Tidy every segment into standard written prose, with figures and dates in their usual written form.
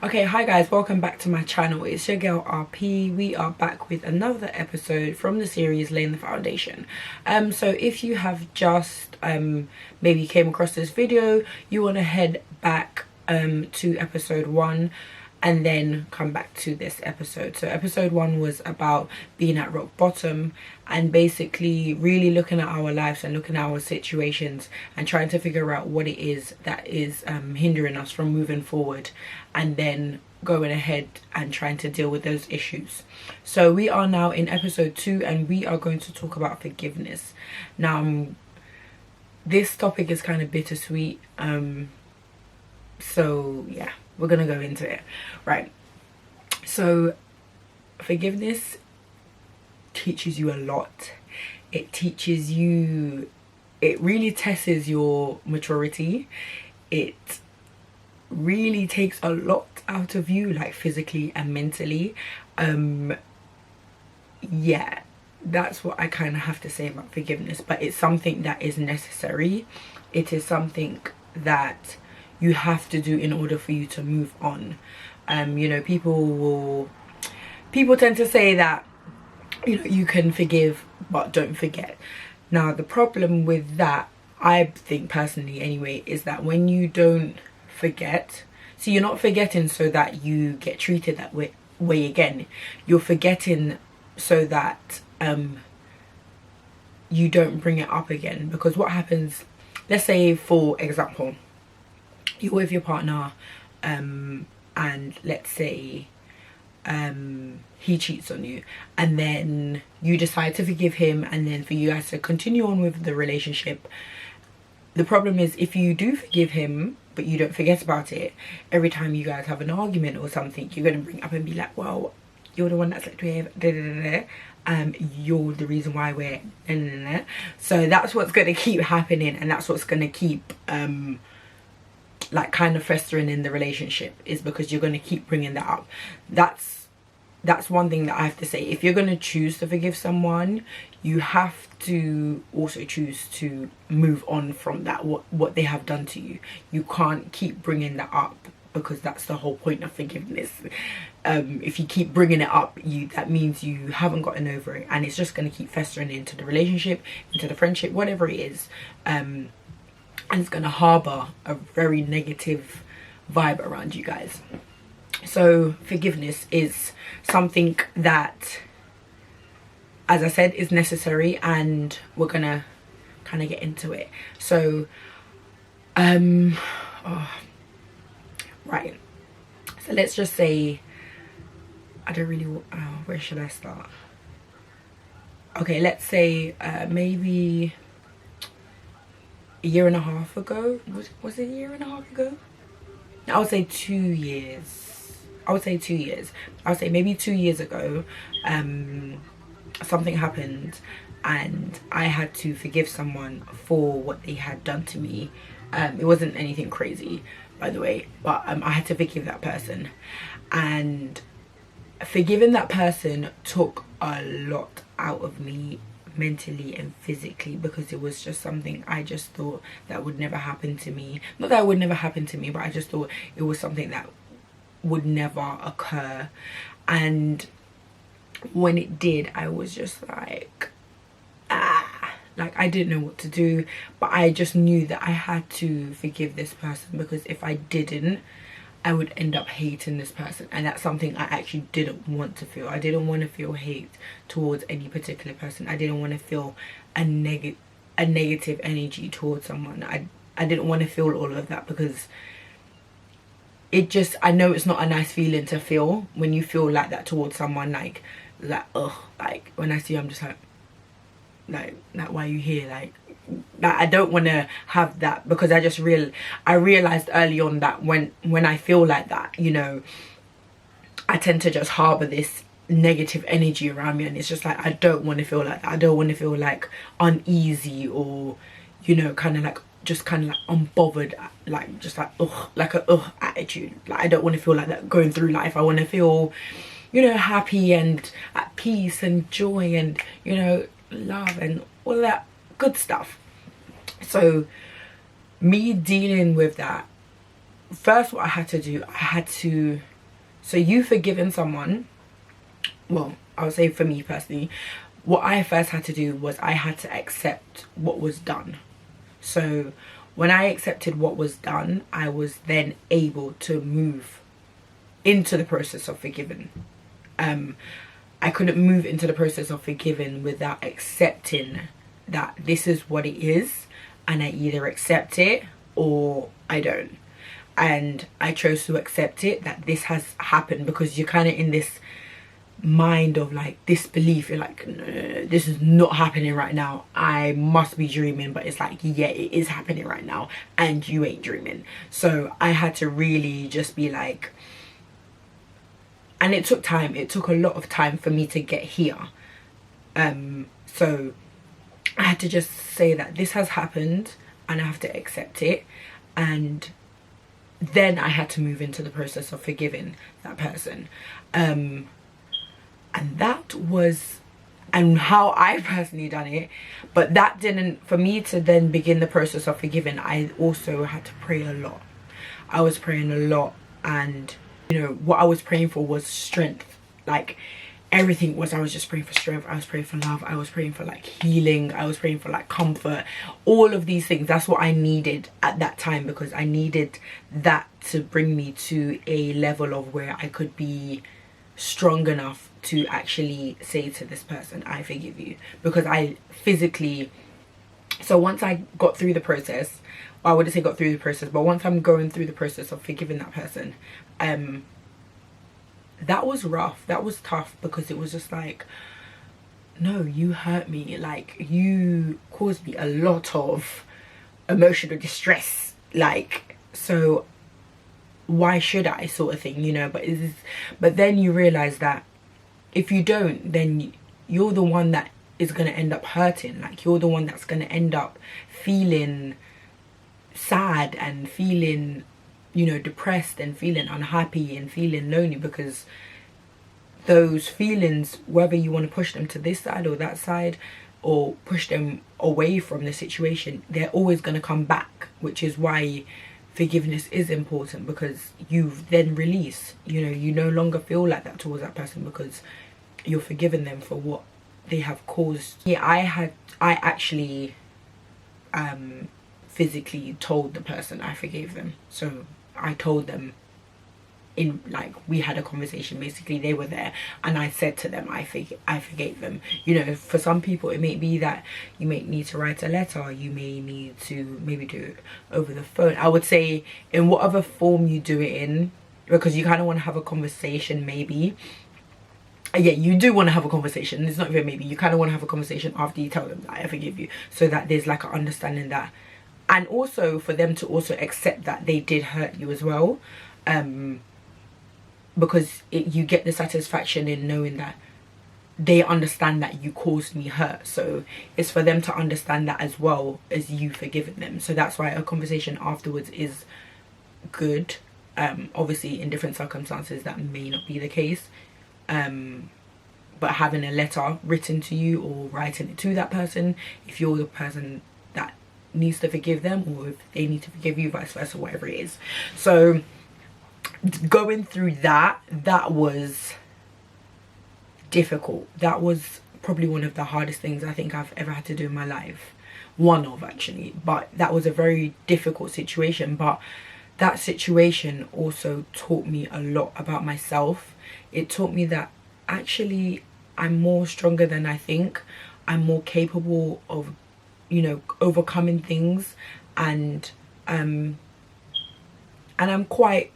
Okay, hi guys, welcome back to my channel. It's your girl RP. We are back with another episode from the series Laying the Foundation. So if you have just maybe came across this video, you want to head back to episode 1 and then come back to this episode. So episode 1 was about being at rock bottom and basically really looking at our lives and looking at our situations and trying to figure out what it is that is hindering us from moving forward, and then going ahead and trying to deal with those issues. So we are now in episode 2 and we are going to talk about forgiveness. Now this topic is kind of bittersweet, so yeah, we're gonna go into it. Right, so forgiveness teaches you a lot. It teaches you, it really tests your maturity. It really takes a lot out of you, like physically and mentally. Yeah, that's what I kind of have to say about forgiveness. But it's something that is necessary. It is something that you have to do in order for you to move on. You know, people tend to say that, you know, you can forgive but don't forget. Now the problem with that, I think personally anyway, is that when you don't forget, so you're not forgetting so that you get treated that way again. You're forgetting so that you don't bring it up again. Because what happens, let's say for example, you're with your partner and let's say he cheats on you, and then you decide to forgive him, and then for you guys to continue on with the relationship. The problem is, if you do forgive him but you don't forget about it, every time you guys have an argument or something, you're going to bring it up and be like, well, you're the one that's like, you're the reason why we're so that's what's going to keep happening, and that's what's going to keep like kind of festering in the relationship, is because you're going to keep bringing that up. That's one thing that I have to say. If you're going to choose to forgive someone, you have to also choose to move on from that, what they have done to you. You can't keep bringing that up, because that's the whole point of forgiveness. If you keep bringing it up, that means you haven't gotten over it, and it's just going to keep festering into the relationship, into the friendship, whatever it is. And it's going to harbor a very negative vibe around you guys. So forgiveness is something that, as I said, is necessary, and we're going to kind of get into it. So right, so let's just say, I don't really where should I start? Okay, let's say maybe a year and a half ago. Was it a year and a half ago? I would say 2 years. I would say maybe 2 years ago, something happened and I had to forgive someone for what they had done to me. It wasn't anything crazy, by the way, but I had to forgive that person, and forgiving that person took a lot out of me mentally and physically, because it was just something I just thought that would never happen to me. Not that it would never happen to me, but I just thought it was something that would never occur. And when it did, I was just like I didn't know what to do, but I just knew that I had to forgive this person, because if I didn't, I would end up hating this person, and that's something I actually didn't want to feel. I didn't want to feel hate towards any particular person. I didn't want to feel a negative energy towards someone. I didn't want to feel all of that, because it just, I know it's not a nice feeling to feel when you feel like that towards someone, like ugh, like when I see you, I'm just like why are you here? Like I don't want to have that, because I realized early on that when I feel like that, you know, I tend to just harbor this negative energy around me, and it's just like, I don't want to feel like that. I don't want to feel like uneasy, or, you know, kind of like just kind of like unbothered, like just like ugh, like a ugh attitude. Like I don't want to feel like that going through life. I want to feel, you know, happy and at peace and joy and, you know, love and all that good stuff. So me dealing with that, first what I had to do, I had to So you forgiving someone, well, I would say for me personally, what I first had to do was I had to accept what was done. So when I accepted what was done, I was then able to move into the process of forgiving. I couldn't move into the process of forgiving without accepting that this is what it is, and I either accept it or I don't. And I chose to accept it, that this has happened, because you're kind of in this mind of like disbelief. You're like, no, this is not happening right now, I must be dreaming. But it's like, yeah, it is happening right now and you ain't dreaming. So I had to really just be like, and it took time, it took a lot of time for me to get here. So I had to just say that this has happened and I have to accept it, and then I had to move into the process of forgiving that person. And that was, and how I personally done it. But that didn't, for me to then begin the process of forgiving, I also had to pray a lot. I was praying a lot, and you know what I was praying for was strength. Like everything was, I was just praying for strength, I was praying for love, I was praying for like healing, I was praying for like comfort, all of these things. That's what I needed at that time, because I needed that to bring me to a level of where I could be strong enough to actually say to this person, I forgive you. Because I physically, so once I got through the process, well, I wouldn't say got through the process, but once I'm going through the process of forgiving that person, that was rough, that was tough, because it was just like, no, you hurt me, like you caused me a lot of emotional distress, like, so why should I, sort of thing, you know. But then you realize that if you don't, then you're the one that is going to end up hurting. Like you're the one that's going to end up feeling sad and feeling, you know, depressed and feeling unhappy and feeling lonely, because those feelings, whether you want to push them to this side or that side or push them away from the situation, they're always going to come back, which is why forgiveness is important, because you've then released, you know, you no longer feel like that towards that person because you're forgiving them for what they have caused. Yeah, I actually physically told the person I forgave them. So I told them, in like, we had a conversation, basically they were there, and I said to them I forgave them. You know, for some people it may be that you may need to write a letter, you may need to maybe do it over the phone. I would say in whatever form you do it in, because you kind of want to have a conversation, maybe. Yeah, you do want to have a conversation. It's not even maybe, you kind of want to have a conversation after you tell them that I forgive you, so that there's like an understanding that, and also for them to also accept that they did hurt you as well. Because you get the satisfaction in knowing that they understand that you caused me hurt. So it's for them to understand that as well as you forgiving them. So that's why a conversation afterwards is good. Obviously in different circumstances that may not be the case. But having a letter written to you or writing it to that person, if you're the person that needs to forgive them, or if they need to forgive you, vice versa, whatever it is. So going through that was difficult. That was probably one of the hardest things I think I've ever had to do in my life. One of, actually. But that was a very difficult situation. But that situation also taught me a lot about myself. It taught me that actually I'm more stronger than I think. I'm more capable of, you know, overcoming things, and I'm quite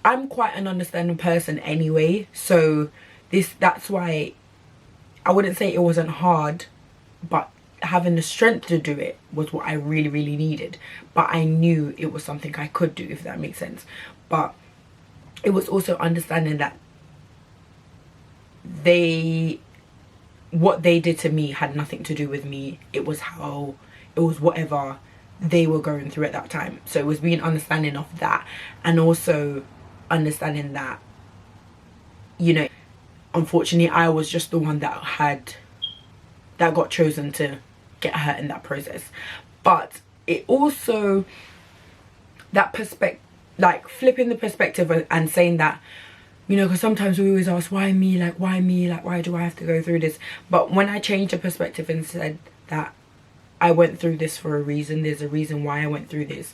an understanding person anyway. So that's why I wouldn't say it wasn't hard, but having the strength to do it was what I really, really needed. But I knew it was something I could do, if that makes sense. But it was also understanding that what they did to me had nothing to do with me. It was whatever they were going through at that time. So it was being understanding of that, and also understanding that, you know, unfortunately I was just the one that got chosen to get hurt in that process. But it also, that perspective, like flipping the perspective and saying that You know, because sometimes we always ask, why me? Like, why me? Like, why do I have to go through this? But when I changed the perspective and said that I went through this for a reason, there's a reason why I went through this,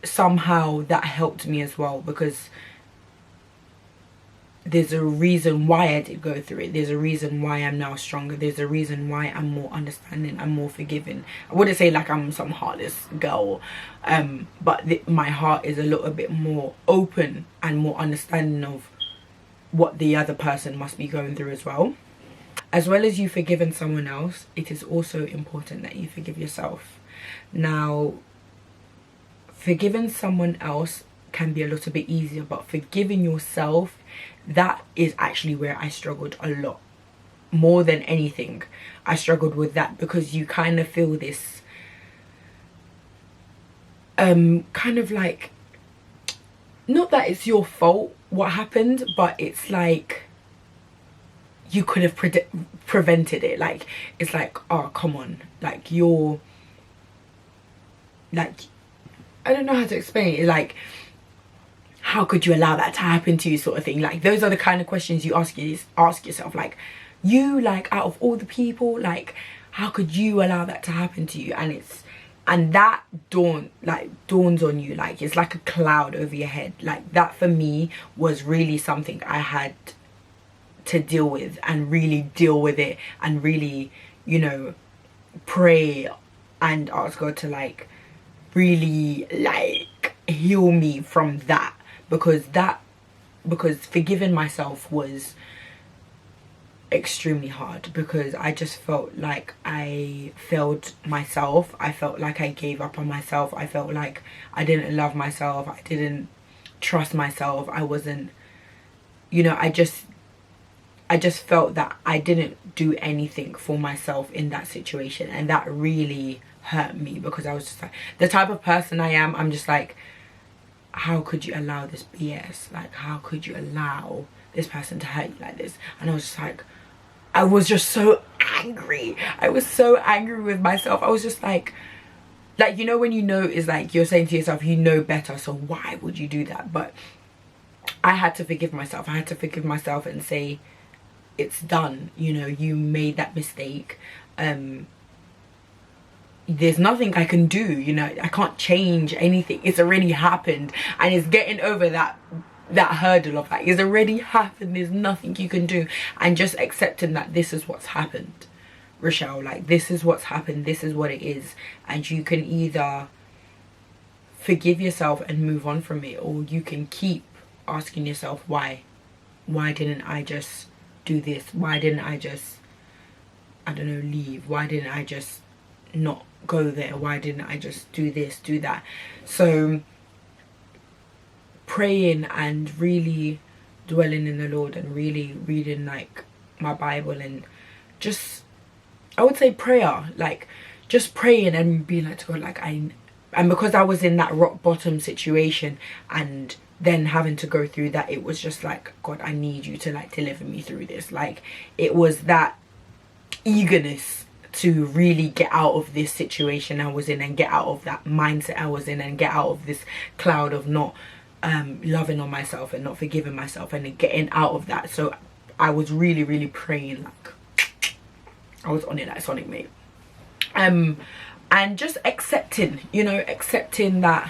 somehow that helped me as well, because there's a reason why I did go through it. There's a reason why I'm now stronger. There's a reason why I'm more understanding. I'm more forgiving. I wouldn't say like I'm some heartless girl, but my heart is a little bit more open and more understanding of what the other person must be going through as well. As well as you forgiving someone else, it is also important that you forgive yourself. Now, forgiving someone else can be a little bit easier, but forgiving yourself, that is actually where I struggled a lot. More than anything, I struggled with that, because you kind of feel this kind of like, not that it's your fault what happened, but it's like you could have prevented it. Like, it's like, oh, come on, like, you're like, I don't know how to explain it. Like, how could you allow that to happen to you, sort of thing. Like, those are the kind of questions you ask yourself. Like, you, like, out of all the people, like, how could you allow that to happen to you? And that dawns on you, like, it's like a cloud over your head. Like, that for me was really something I had to deal with, and really deal with it, and really, you know, pray and ask God to, like, really, like, heal me from that, because forgiving myself was extremely hard, because I just felt like I failed myself. I felt like I gave up on myself. I felt like I didn't love myself. I didn't trust myself. I wasn't, you know, I just felt that I didn't do anything for myself in that situation, and that really hurt me, because I was just like, the type of person I am, I'm just like, how could you allow this BS? Like, how could you allow this person to hurt you like this? And I was just like, I was just so angry. I was so angry with myself. I was just like, you know, when you know, is like, you're saying to yourself, you know better, so why would you do that? But I had to forgive myself. I had to forgive myself and say, it's done. You know, you made that mistake. There's nothing I can do, you know, I can't change anything. It's already happened, and it's getting over that hurdle of like, it's already happened. There's nothing you can do, and just accepting that this is what's happened, Rochelle. Like, this is what's happened, this is what it is, and you can either forgive yourself and move on from it, or you can keep asking yourself, why didn't I just do this? Why didn't I just, I don't know, leave? Why didn't I just not go there? Why didn't I just do this, do that? So praying and really dwelling in the Lord, and really reading like my Bible, and just, I would say prayer, like just praying and being like to God, like, and because I was in that rock bottom situation, and then having to go through that, it was just like, God, I need you to like deliver me through this. Like, it was that eagerness to really get out of this situation I was in, and get out of that mindset I was in, and get out of this cloud of not loving on myself and not forgiving myself, and getting out of that. So I was really praying, like, I was on it like Sonic, mate. And just accepting, you know, accepting that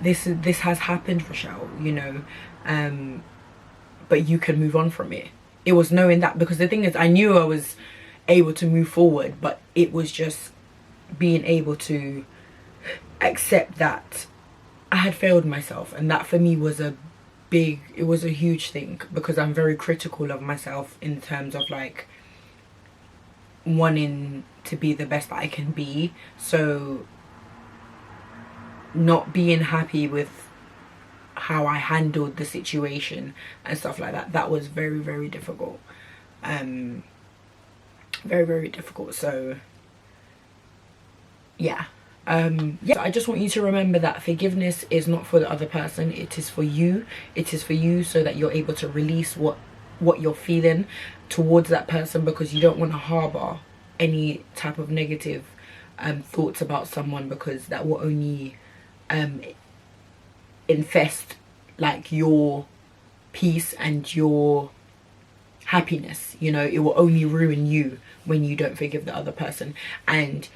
this has happened, Rochelle, you know, but you can move on from it. It was knowing that, because the thing is, I knew I was able to move forward, but it was just being able to accept that I had failed myself, and that for me was it was a huge thing, because I'm very critical of myself in terms of like wanting to be the best that I can be. So not being happy with how I handled the situation and stuff like that, that was very difficult. Very difficult. So yeah, so I just want you to remember that forgiveness is not for the other person, it is for you. It is for you, so that you're able to release what you're feeling towards that person, because you don't want to harbor any type of negative thoughts about someone, because that will only infest like your peace and your happiness. You know, it will only ruin you when you don't forgive the other person, and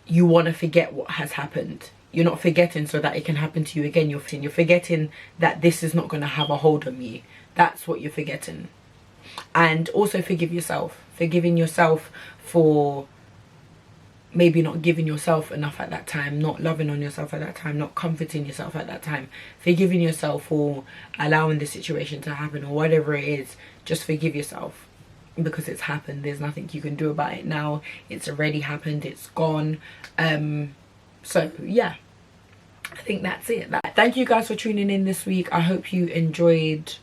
you want to forget what has happened. You're not forgetting so that it can happen to you again. You're forgetting that this is not going to have a hold on me. That's what you're forgetting. And also forgive yourself. Forgiving yourself for maybe not giving yourself enough at that time, not loving on yourself at that time, not comforting yourself at that time. Forgiving yourself for allowing the situation to happen, or whatever it is. Just forgive yourself, because it's happened. There's nothing you can do about it now. It's already happened. It's gone. So yeah, I think that's it. Thank you guys for tuning in this week. I hope you enjoyed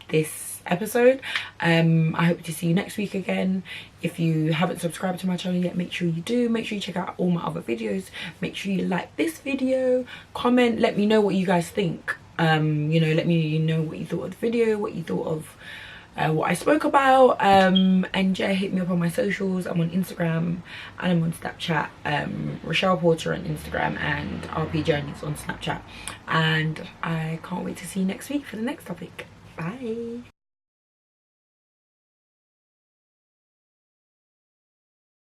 this episode. I hope to see you next week again. If you haven't subscribed to my channel yet, make sure you do. Make sure you check out all my other videos. Make sure you like this video, comment, let me know what you guys think. You know, let me know what you thought of the video, what you thought of what I spoke about, and yeah, hit me up on my socials. I'm on Instagram and I'm on Snapchat, Rochelle Porter on Instagram and RP Journeys on Snapchat, and I can't wait to see you next week for the next topic. Bye.